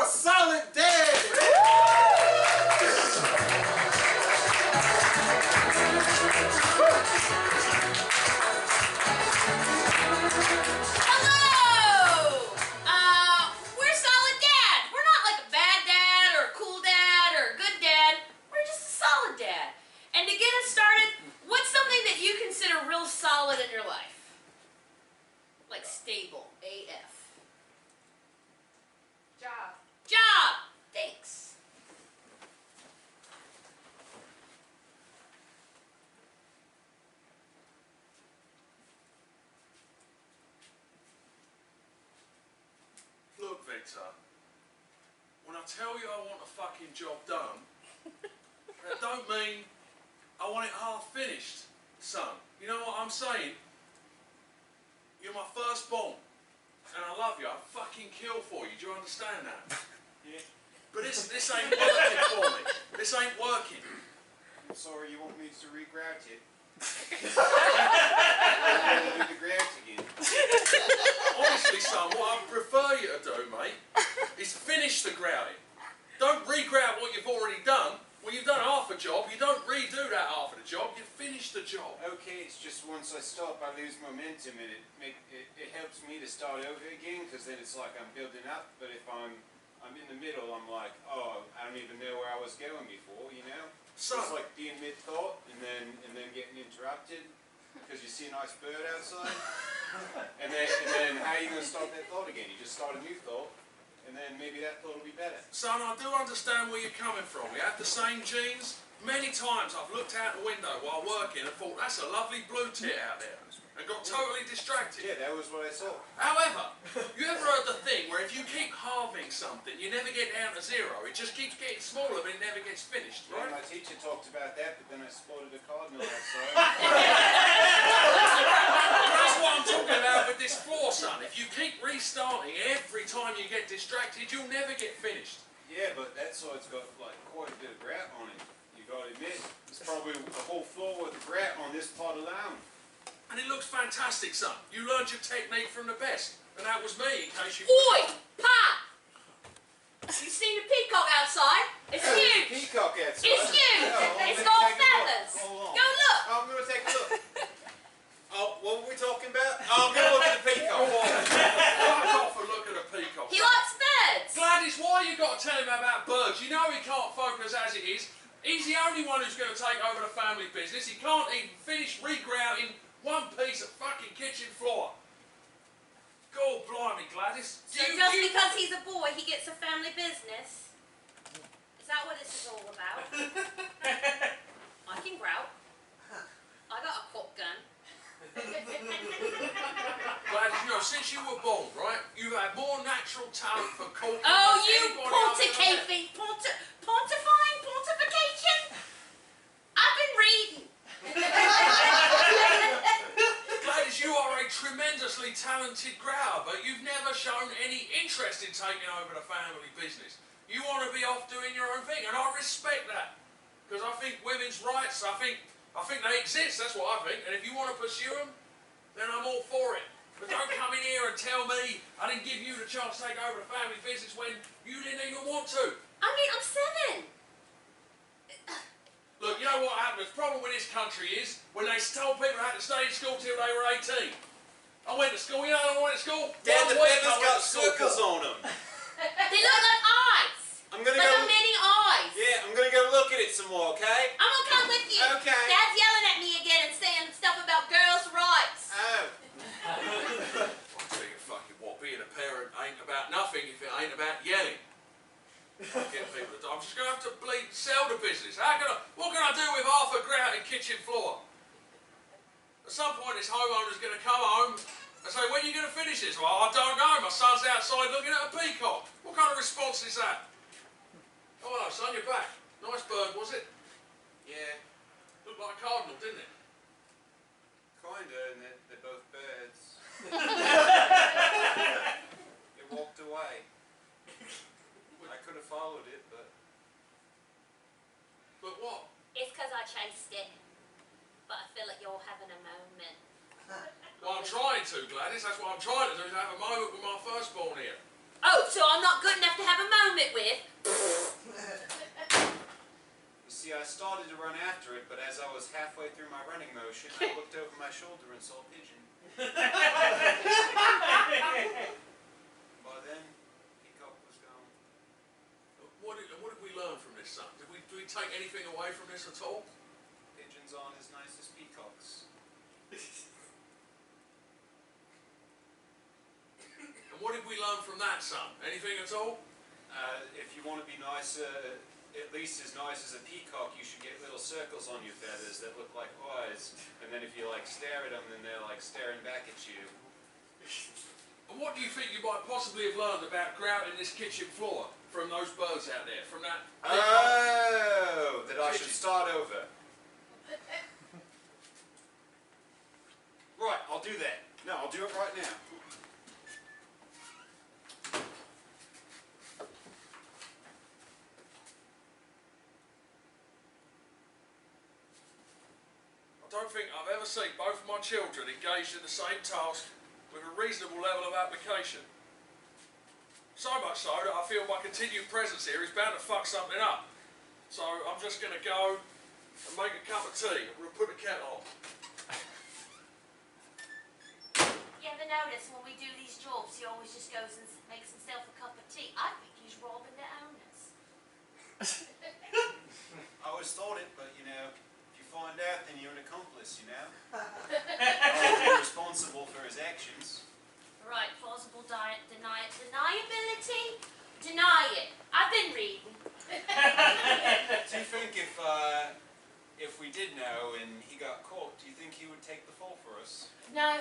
for Solid Dad! We're Solid Dad. We're not like a bad dad or a cool dad or a good dad. We're just a solid dad. And to get us started, what's something that you consider real solid in your life? Like stable, AF. Job. Job! Thanks. Look, Victor, when I tell you I want a fucking job done, that don't mean I want it half finished, son. You know what I'm saying? You're my firstborn, and I love you. I'd fucking kill for you. Do you understand that? Yeah. But this ain't working for me. This ain't working. I'm sorry, you want me to regrout it? I'm going to do the grout again. Honestly, son, what I prefer you to do, mate, is finish the grouting. Don't re-grout what you've already done. When you've done half a job, you don't redo that half of the job, you finish the job. Okay, it's just once I stop, I lose momentum, and it helps me to start over again, because then it's like I'm building up. But if I'm in the middle, I'm like, oh, I don't even know where I was going before, you know? So, it's like being mid-thought, and then getting interrupted, because you see a nice bird outside, and then how are you going to start that thought again? You just start a new thought, and then maybe that thought will be better. son, I do understand where you're coming from. We have the same genes. Many times I've looked out the window while working and thought, that's a lovely blue tit out there, and got totally distracted. Yeah, that was what I saw. However, you ever heard the thing where if you keep halving something, you never get down to zero? It just keeps getting smaller, but it never gets finished, Yeah, right? my teacher talked about that, but then I spotted a cardinal outside. That's what I'm talking about with this floor, son. If you keep restarting every time you get distracted, you'll never get finished. Yeah, but that side's got like quite a bit of grout on it. You gotta admit, there's probably a whole floor worth of grout on this part alone. And it looks fantastic, son. You learned your technique from the best. And that was me, in case you... Oi! Pa! You seen the peacock outside? It's huge! Peacock outside? It's huge! Oh, It's got feathers! Hold on. Go look! I'm gonna take a look. Oh, what were we talking about? Oh, I'm gonna look at the peacock. Fuck off and look at a peacock. He likes birds! Gladys, why you got to tell him about birds? You know he can't focus as it is. He's the only one who's going to take over the family business. He can't even finish regrouting one piece of fucking kitchen floor. God blimey, Gladys. So just because he's a boy, he gets a family business? Is that what this is all about? I can grout. I got a cork gun. Gladys, you know, since you were born, right, you've had more natural talent for cooking. Oh, than you anybody I've ever met. pontification? I've been reading. Gladys, you are a tremendously talented grouter, but you've never shown any interest in taking over the family business. You want to be off doing your own thing, and I respect that. Because I think women's rights, I think they exist, that's what I think, and if you want to pursue them, then I'm all for it. But don't come in here and tell me I didn't give you the chance to take over the family business when you didn't even want to. I mean, I'm 7. Look, you know what happened? The problem with this country is when they told people they had to stay in school till they were 18. I went to school, you know I went to school? Dad, the feathers I went got to school circles for. on them. They look like eyes. I'm gonna like go. the many eyes. Yeah, I'm gonna go look at it some more, okay? I'm gonna come with you. Okay. Dad's yelling at me again and saying stuff about girls' rights. Oh. I'll tell you fucking what, being a parent ain't about nothing if it ain't about yelling. Get people to, I'm just going to have to sell the business. What can I do with half a grouted kitchen floor? At some point this homeowner's going to come home and say, when are you going to finish this? Well, I don't know, my son's outside looking at a peacock. What kind of response is that? Oh hello son, you're back. Nice bird, was it? Yeah, Looked like a cardinal, didn't it? kinda, and they're both birds. It walked away. I could have followed it, but... But what? It's because I chased it. But I feel like you're having a moment. Well, I'm trying to, Gladys. That's what I'm trying to do, is have a moment with my firstborn here. Oh, so I'm not good enough to have a moment? my shoulder and saw a pigeon. By then, peacock was gone. What did we learn from this, son? Did we take anything away from this at all? Pigeons aren't as nice as peacocks. And what did we learn from that, son? Anything at all? If you want to be nice, at least as nice as a peacock, you should get little circles on your feathers that look like eyes. And then if you like stare at them, then they're like staring back at you. And what do you think you might possibly have learned about grouting this kitchen floor from those birds out there? From that? Oh, that I should start over. Right, I'll do that. No, I'll do it right now. I don't think I've ever seen both of my children engaged in the same task with a reasonable level of application. So much so that I feel my continued presence here is bound to fuck something up. So I'm just going to go and make a cup of tea. We'll put the kettle on. You ever notice when we do these jobs, he always just goes and makes himself a cup of tea? I think he's robbing the owners. I always thought it, but you know, if you find out, then you're an accomplice, you know? You're responsible for his actions. Right, plausible deniability? Deny it. I've been reading. Do you think if we did know and he got caught, do you think he would take the fall for us? No.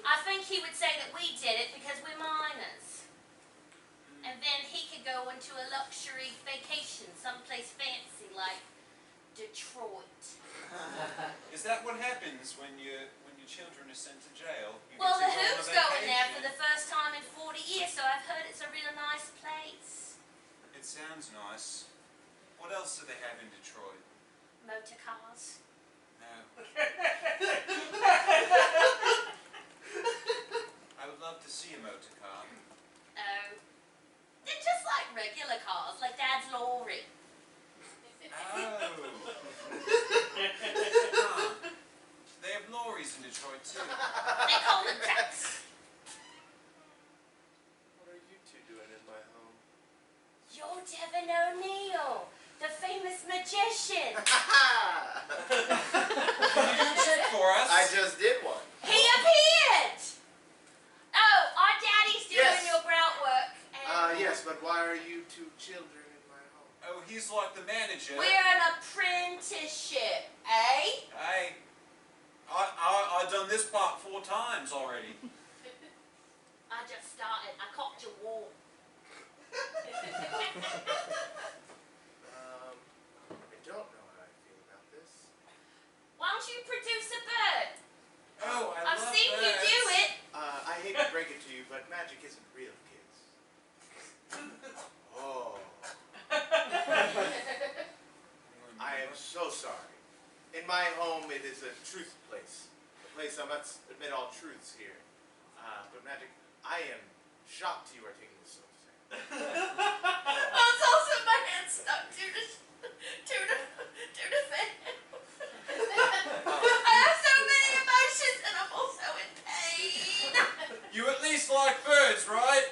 I think he would say that we did it because we're minors. And then he could go into a luxury vacation, someplace fancy like Detroit. Is that what happens when your children are sent to jail? You Well, get the to go on a Who's going there vacation. for the first time in 40 years, so I've heard it's a real nice place. It sounds nice. What else do they have in Detroit? Motor cars. No. I would love to see a motor car. Oh. They're just like regular cars, like Dad's lorry. Oh. They have lorries in Detroit too. They call them trucks. What are you two doing in my home? You're Devin O'Neill, the famous magician. Can you do a trick for us? I just did one. He appeared! Oh, our daddy's doing Yes. your grout work. And Yes, but why are you two children in my home? Oh, he's like the manager. we're an apprenticeship, eh? Hey, I've done this part 4 times already. I just started. I cocked your wall. I don't know how I feel about this. Why don't you produce a bird? Oh, I I've love seen you birds. do it. I hate to break it to you, but magic isn't real, kids. Oh, I am so sorry. In my home, it is a truth place. A place I must admit all truths here. But magic, I am shocked you are taking this so seriously. Oh, it's also my hand stuck to the fan. I have so many emotions and I'm also in pain. You at least like birds, right?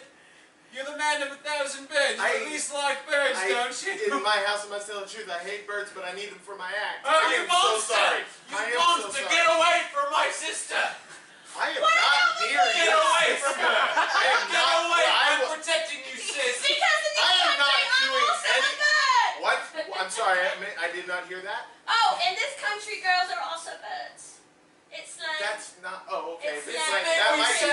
You're the man of 1,000 birds. You at least like birds, don't you? In my house, I must tell the truth. I hate birds, but I need them for my act. Oh, I you am monster! so sorry. You I am monster! so sorry. Get away from my sister! I am not near you. Get away from her! I am Get not. away! I I'm will- protecting you, sis! Because in this I am not country, I'm doing also a any- bird. What? I'm sorry. I did not hear that. Oh, in this country, girls are also birds. It's slang. That's not. Oh, okay. It's It's slang. like, that we might say.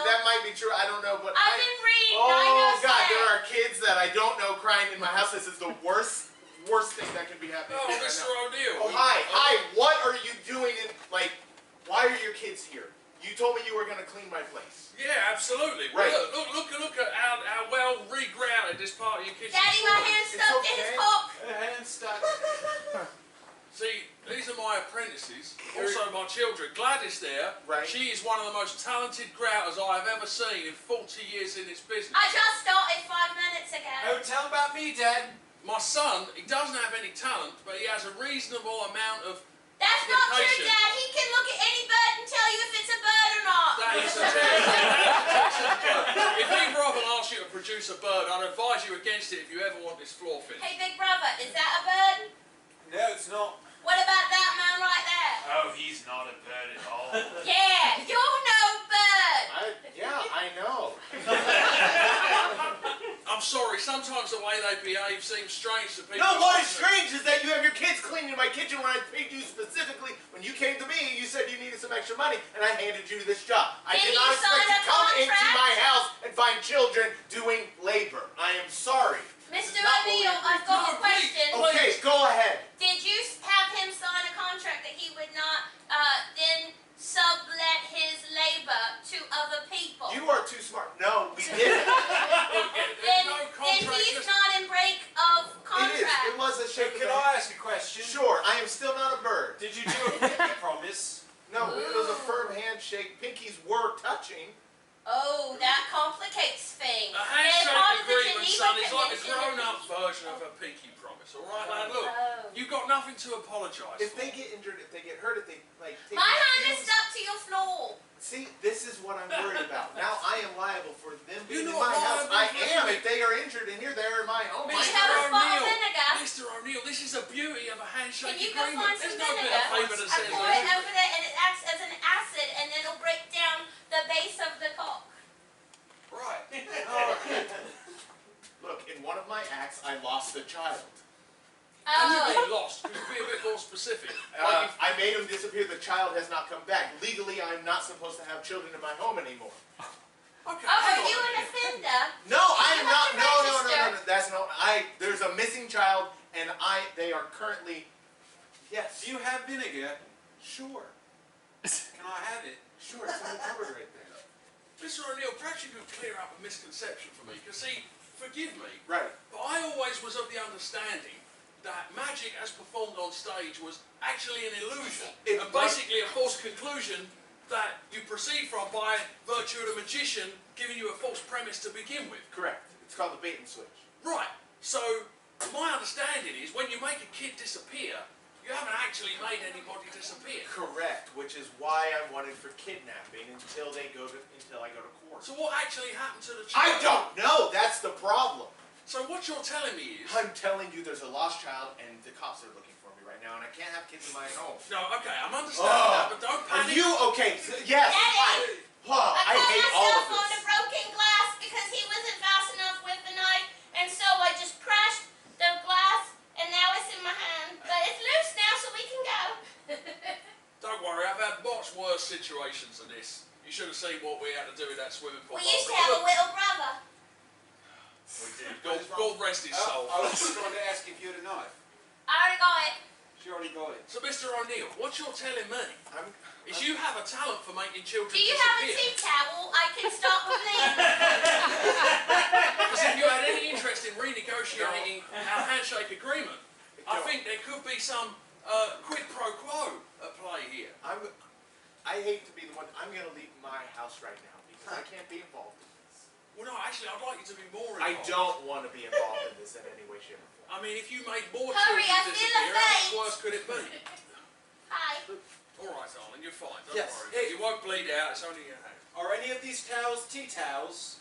that might be true. I don't know, but I've been reading. I know Oh God, slang. there are kids that I don't know crying in my house. This is the worst thing that can be happening. Oh, to me right Mr. now. O'Neill. Oh, hi. What are you doing in, like, why are your kids here? You told me you were going to clean my place. Yeah, absolutely. Right. Well, look at how well regrounded this part of your kitchen. Daddy, my hand's stuck in his cock. Hand stuck. See, these are my apprentices, also my children. Gladys there, Right. she is one of the most talented grouters I have ever seen in 40 years in this business. I just started 5 minutes ago. Oh, tell about me, Dad. My son, he doesn't have any talent, but he has a reasonable amount of That's not true, patient. Dad. He can look at any bird and tell you if it's a bird or not. That is a test. If Big Brother asks you to produce a bird, I'd advise you against it if you ever want this floor finished. Hey, Big Brother, is that a bird? No, it's not. What about that man right there? Oh, he's not a bird at all. Yeah, you're no bird. I know. I'm sorry, sometimes the way they behave seems strange to people. No, what is strange is that you have your kids cleaning my kitchen when I paid you specifically. When you came to me, you said you needed some extra money, and I handed you this job. I Did did you not expect sign to a come into contract? my house and find children doing labor. I am sorry. Mr. Not what we O'Neill, I've got a No, please. question. Okay, go ahead. Did you have him sign a contract that he would not then sublet his labor to other people? You are too smart. No, we didn't. Then, no then contract. he's not in break of contract. It was a So shake. can I ask a question? Sure, I am still not a bird. Did you do a pinky promise? No, it was a firm handshake. Pinkies were touching. Oh, that complicates things. A And handshake part of the agreement, Geneva son, is like the Convention- grown-up version of a pinky promise. All right, lad. Look, Oh. you've got nothing to apologise If for. they get injured, if they get hurt, if they like take My hand their is heels- stuck to your floor. See, this is what I'm worried about. Now I am liable for them being You're in not my house. liable I for am anything. if they are injured and here they are in my home. We I have a am- spot of vinegar. Mr. O'Neill, this is the beauty of a handshake Can you go agreement. find some There's no bit vinegar? of paper that I says pour it over there and it acts as an acid and then it'll break down the base of the cock. Right. Look, in one of my acts, I lost a child. And you've Oh. been lost. Could you be a bit more specific? Like I made him disappear. The child has not come back. Legally, I'm not supposed to have children in my home anymore. okay, Oh, hang are on you a an minute. offender? No, I You am have not. to No. That's not. There's a missing child, and they are currently. Yes. Do you have vinegar? Sure. Can I have it? Sure. It's in the cupboard right there. Mr. O'Neill, perhaps you could clear up a misconception for me. Because see, forgive me, Right. but I always was of the understanding that magic as performed on stage was actually an illusion. It And was- basically a false conclusion that you proceed from by virtue of the magician giving you a false premise to begin with. Correct. It's called the bait and switch. Right. So, my understanding is when you make a kid disappear, you haven't actually made anybody disappear. Correct. Which is why I'm wanted for kidnapping until I go to court. So what actually happened to the I child? don't know. That's the problem. So what you're telling me is... I'm telling you, there's a lost child, and the cops are looking for me right now, and I can't have kids in my home. No, okay, I'm understanding that, but don't Are panic. you okay? Yes. Daddy! Oh, I cut hate all myself of on the this. broken glass because he wasn't fast enough with the knife, and so I just crashed the glass, and now it's in my hand. But it's loose now, so we can go. Don't worry, I've had much worse situations than this. You should have seen what we had to do with that swimming pool. We used to have a little brother. We did. God rest his soul. I was just going to ask if you had a knife. I already got it. She already got it. So, Mr. O'Neill, what you're telling me is you have a talent for making children Do you have a disappear. tea towel? I can start with bleeding. Because if you had any interest in renegotiating our handshake agreement, I think there could be some quid pro quo at play here. I hate to be the one. I'm going to leave my house right now because I can't be involved in this. Well, no, actually, I'd like you to be more involved. I don't want to be involved in this in any way, shape, or form. I mean, if you made more Hurry, children I feel disappear, a how much fate. worse could it be? Hi. All right, darling, you're fine. Don't Yes. worry. You won't bleed out. It's only your hand. Are any of these towels tea towels?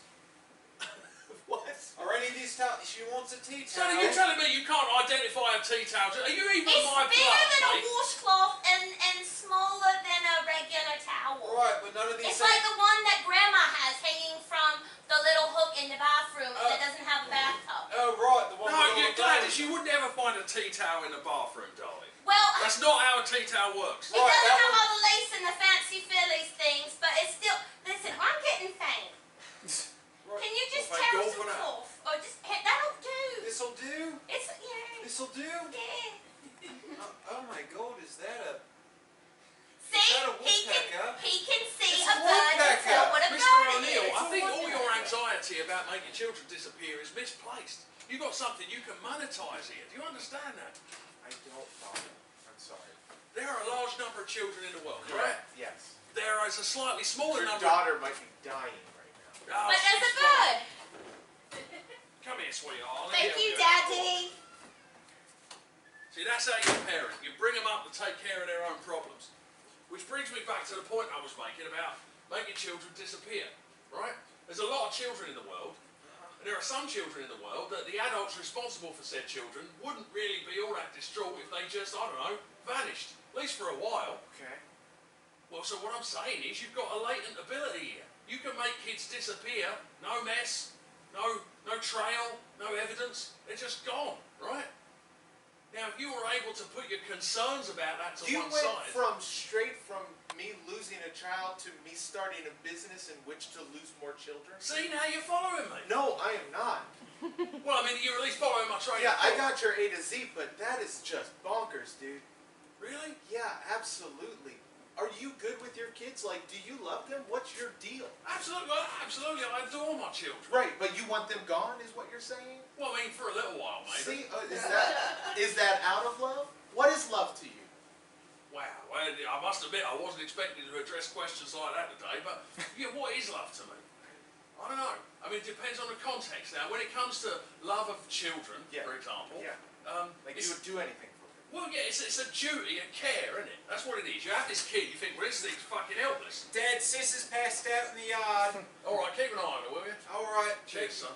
What? Are any of these towels? She wants a tea So towel. are you telling me you can't identify a tea towel? Are you even It's my bigger blood, than a mate? washcloth and smaller than a regular towel. Right, but none of these It's like the one that Grandma has hanging from the little hook in the bathroom that doesn't have a bathtub. Oh, right, the one No, with all you're the Gladys, buttons. you would never find a tea towel in the bathroom, darling. Well, That's not how a tea towel works. it Right, doesn't that have one- all the lace and the fancy Phillies things, but it's still. Listen, I'm getting faint. Right. Can you just Well, thank tear God some for that. cloth? Or just. That'll do. This'll do. It's. Yeah. This'll do. Yeah. Oh my God, is that a... See? that a He woodpecker? can see It's a a bird and woodpecker. tell what a Mr. bird O'Neill, is. I think all your anxiety about making children disappear is misplaced. You've got something you can monetize here. Do you understand that? I don't follow. I'm sorry. There are a large number of children in the world, correct? Yes. There is a slightly smaller Your number... daughter might be dying right now. Oh, But there's a she's bird. fine. Come here, sweetheart. Let me Thank help you, out. Daddy. See, that's how you parent. You bring them up to take care of their own problems. Which brings me back to the point I was making about making children disappear, right? There's a lot of children in the world, and there are some children in the world that the adults responsible for said children wouldn't really be all that distraught if they just, I don't know, vanished. At least for a while. Okay. Well, so what I'm saying is you've got a latent ability here. You can make kids disappear, no mess, no trail, no evidence. They're just gone, right? Now, if you were able to put your concerns about that to You one went side... straight from me losing a child to me starting a business in which to lose more children? See, now you're following me. No, I am not. Well, I mean, you're at least following my train Yeah, of I thought. got your A to Z, but that is just bonkers, dude. Really? Yeah, absolutely. Are you good with your kids? Like, do you love them? What's your deal? Absolutely, absolutely. I adore my children. Right, but you want them gone, is what you're saying? Well, I mean, for a little while, maybe. See, is that out of love? What is love to you? Wow, well, I must admit I wasn't expecting to address questions like that today, but yeah, what is love to me? I don't know. I mean, it depends on the context. Now, when it comes to love of children, for example, Like you would do anything for them. well, yeah, it's a duty and care, isn't it? That's what it is. You have this kid, you think, well, this thing's fucking helpless. Dad, sis is passed out in the yard. All right, keep an eye on her, will you? All right. Cheers, son.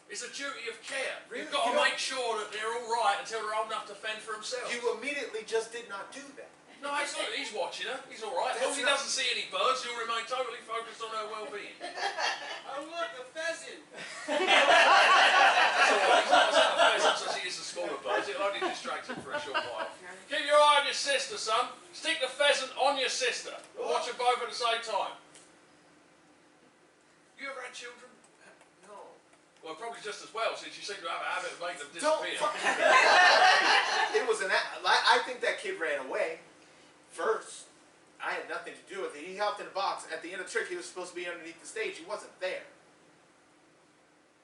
It's a duty of care. Really? You've got to You make sure that they're all right until they're old enough to fend for themselves. You immediately just did not do that. No, he's watching her. He's all right. As long as he doesn't see any birds, he'll remain totally focused on her well-being. Oh, look, a pheasant. That's all right. He's not a pheasant, so he is a smaller bird. It'll only distract him for a short while. Keep your eye on your sister, son. Stick the pheasant on your sister. Watch them both at the same time. You ever had children? No. Well, probably just as well, since you seem to have a habit of making them Don't disappear. It was I think that kid ran away. First, I had nothing to do with it. He hopped in a box. At the end of the trick, he was supposed to be underneath the stage. He wasn't there.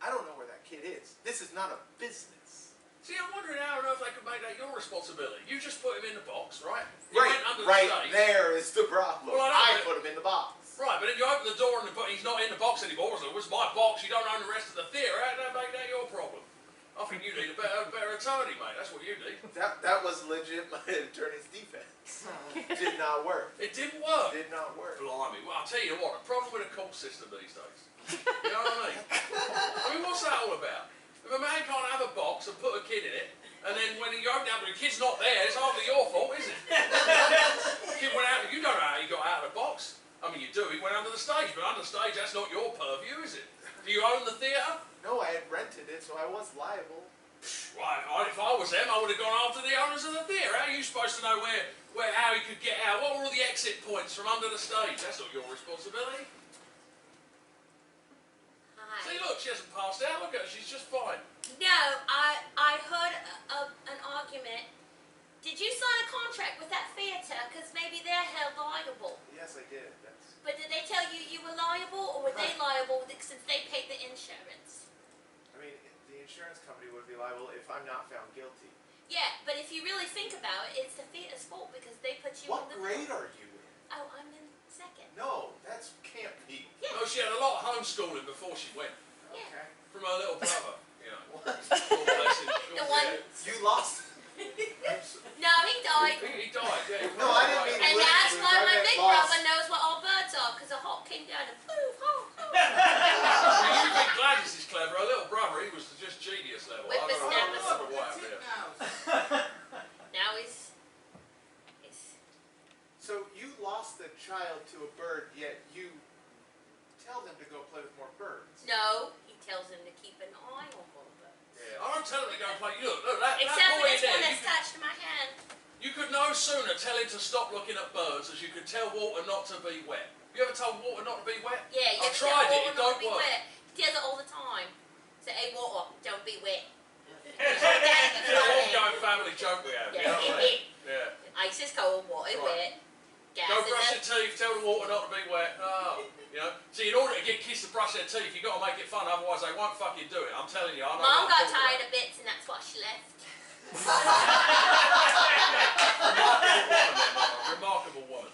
I don't know where that kid is. This is not a business. See, I'm wondering how on earth they could make that your responsibility. You just put him in the box, right? He Right, went under the right stage. there is the problem. Well, I know, I put him in the box. Right, but then you open the door and he's not in the box anymore, so it was my box, you don't own the rest of the theatre, how did that make that your problem? I think you need a better attorney, mate, that's what you need. That was legit my attorney's defense. Did not work. It didn't work. Did not work. Blimey, well I'll tell you what, the problem with the court system these days. You know what I mean? I mean, what's that all about? If a man can't have a box and put a kid in it, and then when you open it up and the kid's not there, it's hardly your fault, is it? The kid went out, you don't know how he got out of the box. I mean, you do, he went under the stage, but under the stage, that's not your purview, is it? Do you own the theatre? No, I had rented it, so I was liable. Right, if I was them, I would have gone after the owners of the theatre. How are you supposed to know how he could get out? What were all the exit points from under the stage? That's not your responsibility. Hi. See, look, she hasn't passed out. Look at her, she's just fine. No, I heard an argument. Did you sign a contract with that theatre? Because maybe they're held liable. Yes, I did. But did they tell you were liable, or were they liable since they paid the insurance? I mean, the insurance company would be liable if I'm not found guilty. Yeah, but if you really think about it, it's the theatre's fault because they put you What in the grade bill. are you in? Oh, I'm in second. No, that can't be. Yeah. No, she had a lot of homeschooling before she went. Yeah. Okay. From her little brother, you know. What? God bless him. The one. You lost. No, he died. He died, yeah. No, I didn't mean And Literally, that's why my I big lost. brother knows what all birds are, because a hawk came down and poof, hawk, hawk. You think Gladys is clever. Her little brother, he was just genius level. I don't know Whippersnappers. what happened there. Now he's So you lost the child to a bird, yet you tell them to go play with more birds. no. He tells him to keep an eye on more birds. Yeah, I don't tell him to go and play. Look, that Except for boy in this one there, that's touched my hand. you could no sooner tell him to stop looking at birds as you could tell water not to be wet. You ever told water not to be wet? Yeah, you I've have to tried tell it, water it not don't to be work. wet. He does it all the time. Say, hey, water, don't be wet. It's an ongoing family joke we have, you know what I mean? Yeah. Yeah. Ice is cold, water Right. wet. Gas Go is brush a- your teeth, tell the water not to be wet. Oh, you know. See, in order to get kids to brush their teeth, you've got to make it fun, otherwise they won't fucking do it. I'm telling you, I know. Mom what I'm got talking tired about. of bits and that's why she left. Remarkable woman.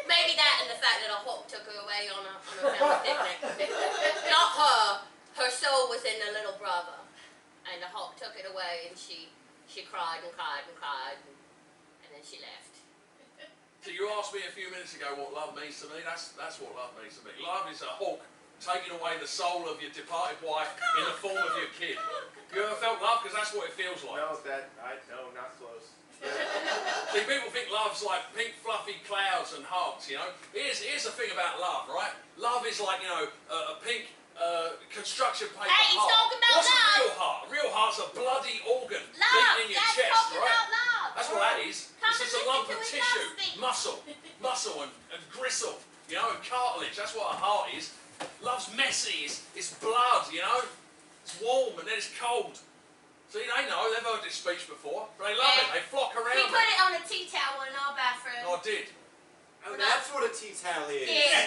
Maybe that and the fact that a hawk took her away on a family picnic. Not her. Her soul was in the little brother. And the hawk took it away and she She cried and cried and cried, and then she left. So you asked me a few minutes ago what love means to me. That's what love means to me. Love is a hawk taking away the soul of your departed wife in the form of your kid. You ever felt love? Because that's what it feels like. No, no, not close. See, people think love's like pink fluffy clouds and hearts, you know. Here's the thing about love, right? Love is like, you know, a pink construction paper Hey, he's heart. talking about What's love. a real heart? A real heart's a bloody organ Love. beating in your That's chest, talking right? about love. That's what that is. Come It's just a and lump listen of to his tissue, love speech. muscle and gristle, you know, and cartilage. That's what a heart is. Love's messy, it's blood, you know. It's warm and then it's cold. See, they know, they've heard this speech before, but they love it, they flock We around put it. it on a tea towel in our bathroom. No, I did. Oh, that's what a tea towel is. Yeah.